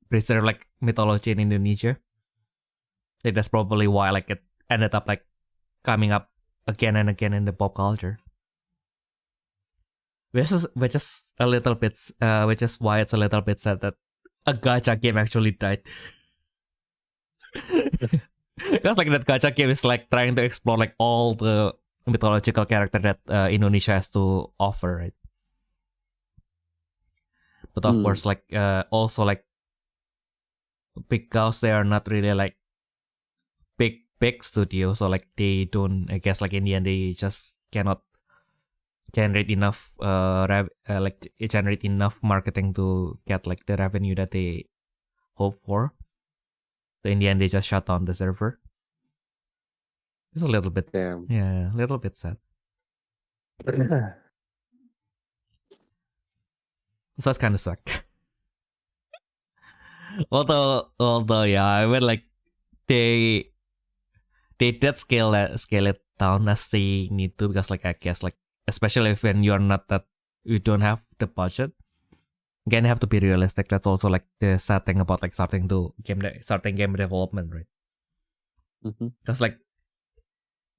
preserved like mythology in Indonesia. Like, that's probably why like it ended up like coming up again and again in the pop culture. Which is a little bit, which is why it's a little bit sad that a gacha game actually died. Because like that gacha game is like trying to explore like all the mythological character that Indonesia has to offer, right? But of course, like also like because they are not really like big studios, so like they don't, I guess, like in the end they just cannot generate enough generate enough marketing to get like the revenue that they hope for. So in the end they just shut down the server. It's a little bit a little bit sad. So that's kind of suck. although yeah, I mean, like they did scale it down as they need to, because like I guess like especially if when you don't have the budget, again you have to be realistic. That's also like the sad thing about like starting game development, right? Because like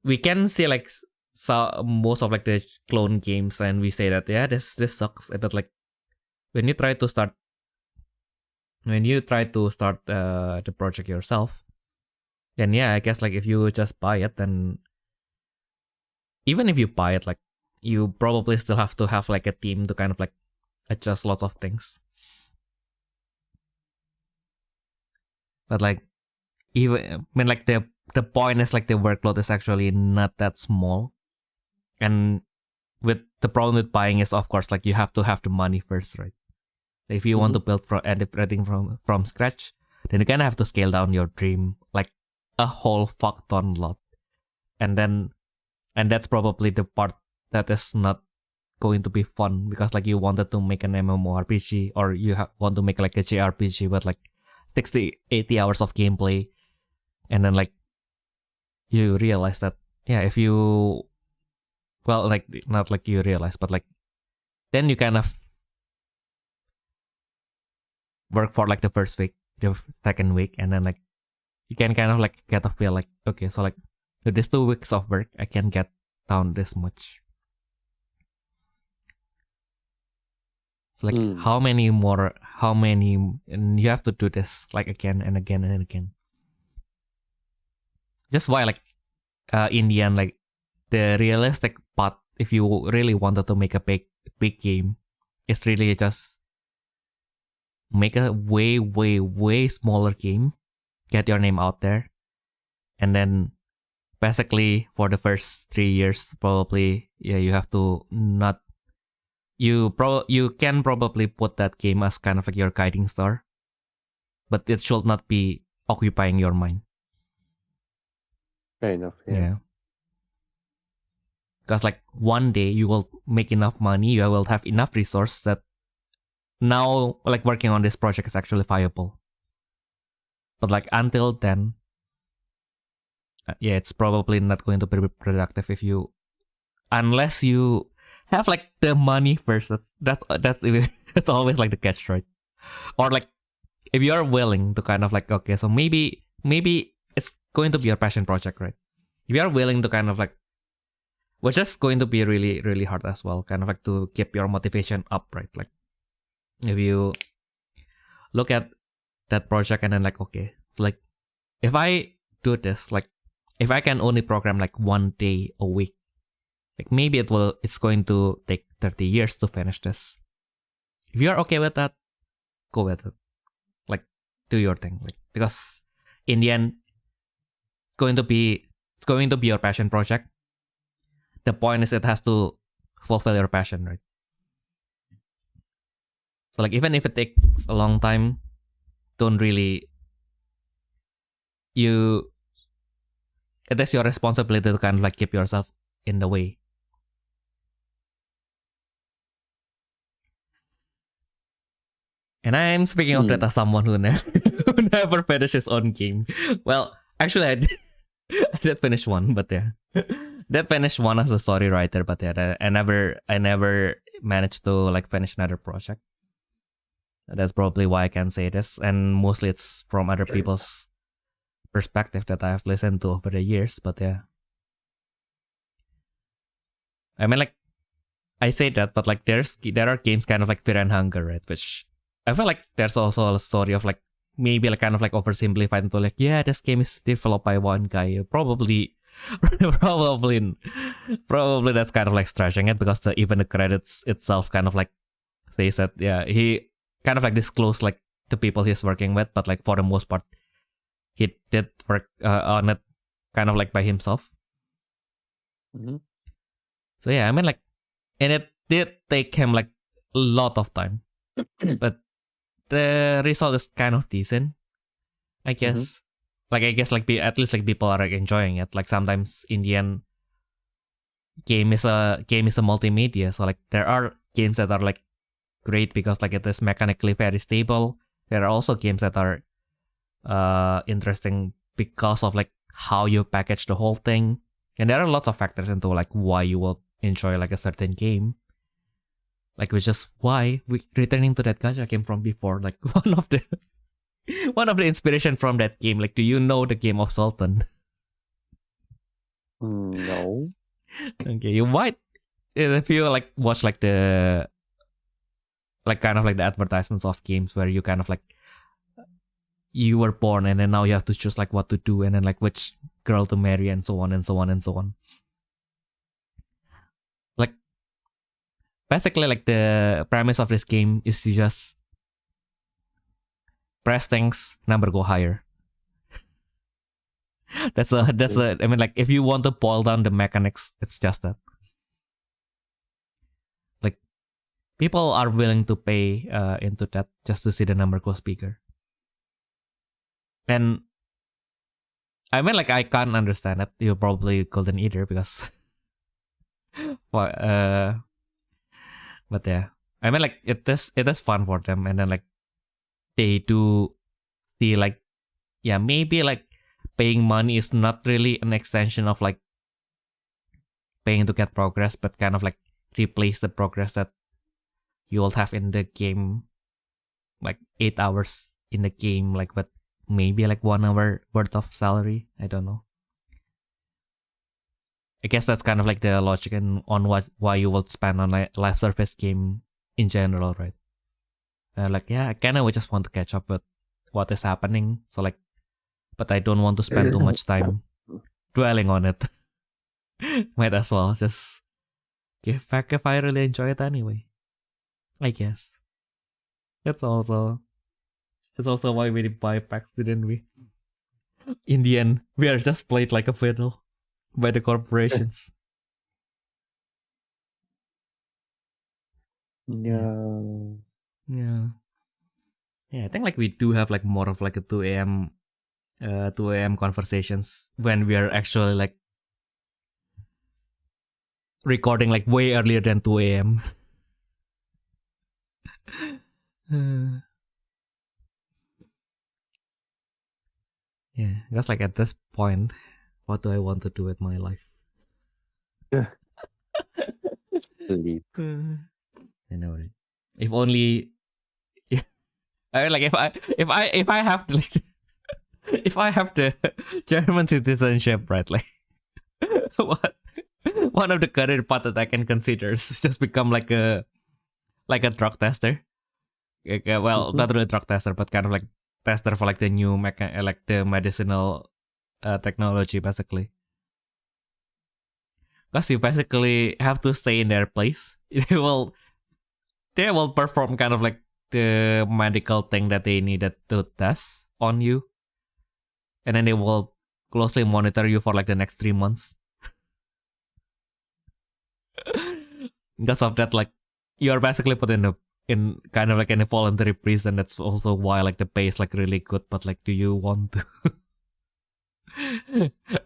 we can see like most of like the clone games, and we say that this sucks. But like when you try to start the project yourself, then I guess like if you just buy it, then even if you buy it, like you probably still have to have like a team to kind of like adjust lots of things. But like like the point is like the workload is actually not that small. And with the problem with buying is, of course, like you have to have the money first, right? If you want to build everything from scratch, then you kind of have to scale down your dream like a whole fuck ton lot. And that's probably the part that is not going to be fun, because like you wanted to make an MMORPG, or you want to make like a JRPG with like 60-80 hours of gameplay, and then like you realize that if you, well, like not like you realize, but like then you kind of work for like the first week, the second week, and then like you can kind of like get a feel like, okay, so like with these 2 weeks of work I can get down this much. It's like how many, and you have to do this like again and again and again. Just why like in the end, like the realistic part, if you really wanted to make a big game, is really just make a way smaller game, get your name out there, and then basically for the first 3 years probably you have to not, you can probably put that game as kind of like your guiding star, but it should not be occupying your mind. Fair enough. Yeah. Because like one day you will make enough money, you will have enough resource that now like working on this project is actually viable. But like until then, it's probably not going to be productive unless you have like the money first. That's always like the catch, right? Or like if you are willing to kind of like, okay, so maybe it's going to be your passion project, right? If you are willing to kind of like, which is going to be really, really hard as well, kind of like to keep your motivation up, right? Like if you look at that project and then like, okay, like if I do this, like if I can only program like 1 day a week, like maybe it's going to take 30 years to finish this. If you're okay with that, go with it. Like do your thing. Like, because in the end, it's going to be your passion project. The point is it has to fulfill your passion, right? So like even if it takes a long time, it is your responsibility to kind of like keep yourself in the way. And I'm speaking of that as someone who never finished his own game. Well, actually I did finish one, but did finish one as a story writer, but I never managed to like finish another project. That's probably why I can say this, and mostly it's from other people's perspective that I've listened to over the years. But I mean, like I say that, but like there are games kind of like Fear and Hunger, right? Which I feel like there's also a story of like maybe like kind of like oversimplified into like, this game is developed by one guy. Probably that's kind of like stretching it, because even the credits itself kind of like says that he kind of like disclosed like the people he's working with, but like for the most part he did work on it kind of like by himself. So I mean like, and it did take him like a lot of time, but the result is kind of decent, I guess. Like I guess like at least like people are like enjoying it. Like sometimes in the end, game is a multimedia. So like there are games that are like great because like it is mechanically very stable. There are also games that are interesting because of like how you package the whole thing. And there are lots of factors into like why you will enjoy like a certain game. Like which is why returning to that gacha game from before, like one of the inspiration from that game. Like, do you know the game of Sultan? No. Okay, you might if you like watch like the like kind of like the advertisements of games where you kind of like you were born and then now you have to choose like what to do and then like which girl to marry and so on and so on and so on. Like basically like the premise of this game is you just press things, number go higher. that's a I mean like if you want to boil down the mechanics, it's just that. Like people are willing to pay into that just to see the number goes bigger. And I mean like I can't understand it. You probably couldn't either because but yeah. I mean like it is fun for them and then like they do see like yeah, maybe like paying money is not really an extension of like paying to get progress, but kind of like replace the progress that you'll have in the game, like 8 hours in the game, like but maybe like 1 hour worth of salary. I don't know. I guess that's kind of like the logic and on why you would spend on a live service game in general, right? Like yeah, I kind of just want to catch up with what is happening. So like, but I don't want to spend too much time dwelling on it. Might as well just give back if I really enjoy it anyway. I guess. It's also why we buy packs, didn't we? In the end, we are just played like a fiddle by the corporations. Yeah. Yeah. Yeah, I think like we do have like more of like a 2 a.m. 2 a.m. conversations when we are actually like recording like way earlier than 2 a.m. Yeah, because like at this point, what do I want to do with my life? Yeah. Sleep. I know, right? If only, I mean, like if I have to like, if I have the German citizenship, right? Like, what one of the career path that I can consider is just become like a drug tester. Like, well, not really a drug tester, but kind of like tester for like the new like the medicinal technology, basically. Because you basically have to stay in their place. They will perform kind of like the medical thing that they needed to test on you, and then they will closely monitor you for like the next 3 months. Because of that, like you are basically put in kind of like in a voluntary prison. That's also why like the pay is like really good. But like, do you want to?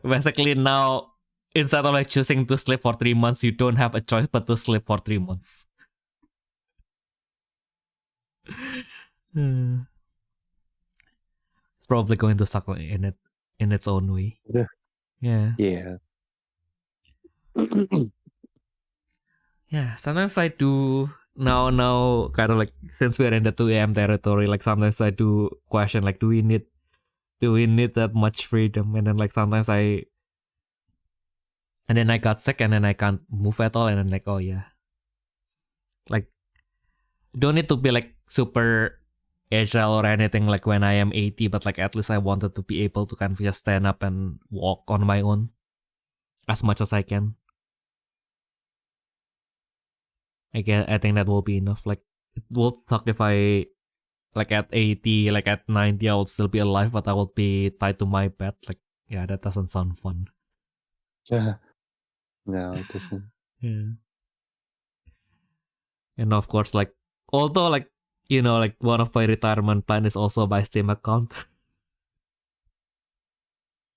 Basically now, instead of like choosing to sleep for 3 months, you don't have a choice but to sleep for 3 months. It's probably going to suck in its own way. Yeah. Yeah, sometimes I do now kind of like since we're in the 2 a.m. territory, like sometimes I do question like do we need that much freedom? And then like sometimes and then I got sick and then I can't move at all and then like, oh yeah. Like don't need to be like super agile or anything like when I am 80, but like at least I wanted to be able to kind of just stand up and walk on my own as much as I can. I think that will be enough. Like it will suck if I like at 80, like at 90 I will still be alive, but I will be tied to my bed. Like yeah, that doesn't sound fun. Yeah. No, it doesn't. Yeah. And of course, like although like you know, like one of my retirement plan is also by Steam account.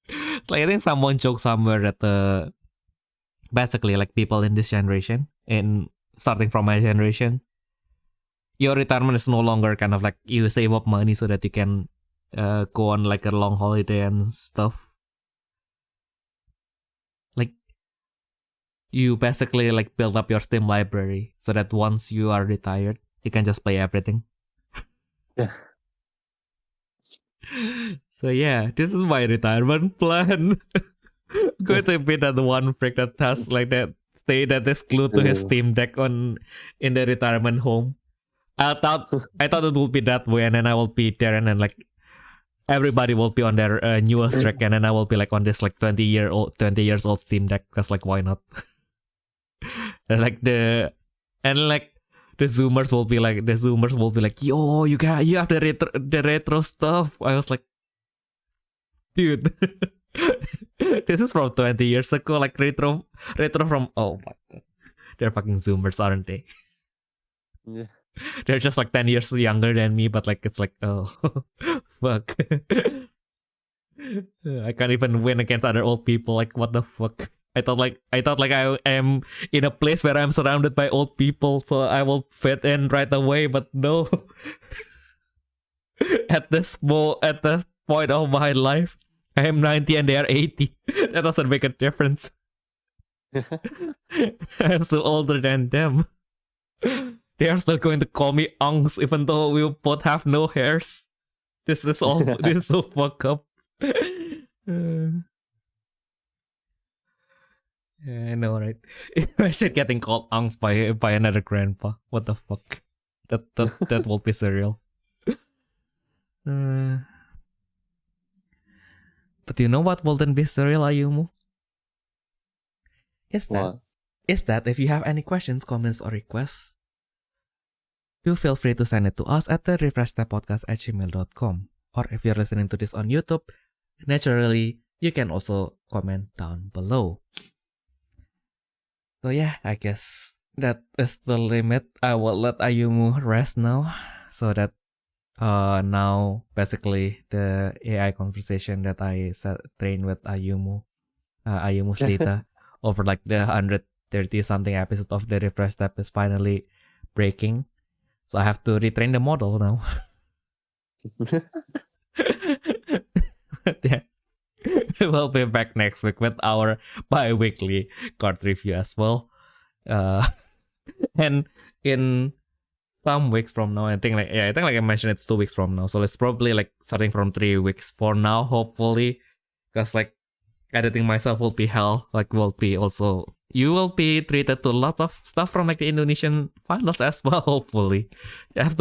It's like I think someone joked somewhere that basically like people in this generation and starting from my generation, your retirement is no longer kind of like you save up money so that you can go on like a long holiday and stuff. Like you basically like build up your Steam library so that once you are retired, you can just play everything. Yeah. So yeah, this is my retirement plan. going to be that one freak that has like that that is glued to his Steam Deck in the retirement home. I thought it would be that way, and then I will be there, and then like everybody will be on their newest rack, and then I will be like on this like 20 years old Steam Deck, because like why not? And like the Zoomers will be like, yo, you have the retro stuff. I was like, dude, this is from 20 years ago, like retro from, oh my god, they're fucking Zoomers, aren't they? Yeah. They're just like 10 years younger than me, but like it's like, oh fuck. I can't even win against other old people. Like what the fuck? I thought like I am in a place where I'm surrounded by old people, so I will fit in right away. But no. At this point of my life, I am 90 and they are 80. That doesn't make a difference. I'm still older than them. They are still going to call me Unks, even though we both have no hairs. This is so fucked up. Yeah, I know, right? Imagine getting called Unks by another grandpa. What the fuck? That will be surreal. But you know what wouldn't be surreal, Ayumu? Is that if you have any questions, comments, or requests, do feel free to send it to us at therefreshsteppodcast@gmail.com. Or if you're listening to this on YouTube, naturally, you can also comment down below. So yeah, I guess that is the limit. I will let Ayumu rest now, so that now basically the AI conversation that I trained with Ayumu's data over like the 130 something episode of the Refresh Step is finally breaking. So I have to retrain the model now. But yeah. We'll be back next week with our bi-weekly card review as well. And in some weeks from now, I think like I mentioned it's 2 weeks from now. So it's probably like starting from 3 weeks for now, hopefully. Because like editing myself will be hell. Like you will be treated to a lot of stuff from like the Indonesian finals as well, hopefully. I have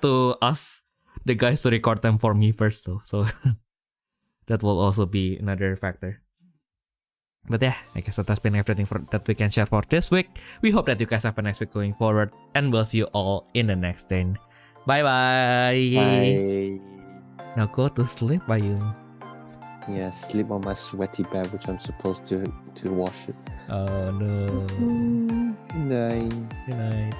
to ask the guys to record them for me first though. So that will also be another factor. But yeah, I guess that has been everything that we can share for this week. We hope that you guys have a nice week going forward, and we'll see you all in the next thing. Bye bye. Bye. Now go to sleep, Ayum. Yeah, sleep on my sweaty bed, which I'm supposed to wash it. Oh no. Good night. Good night.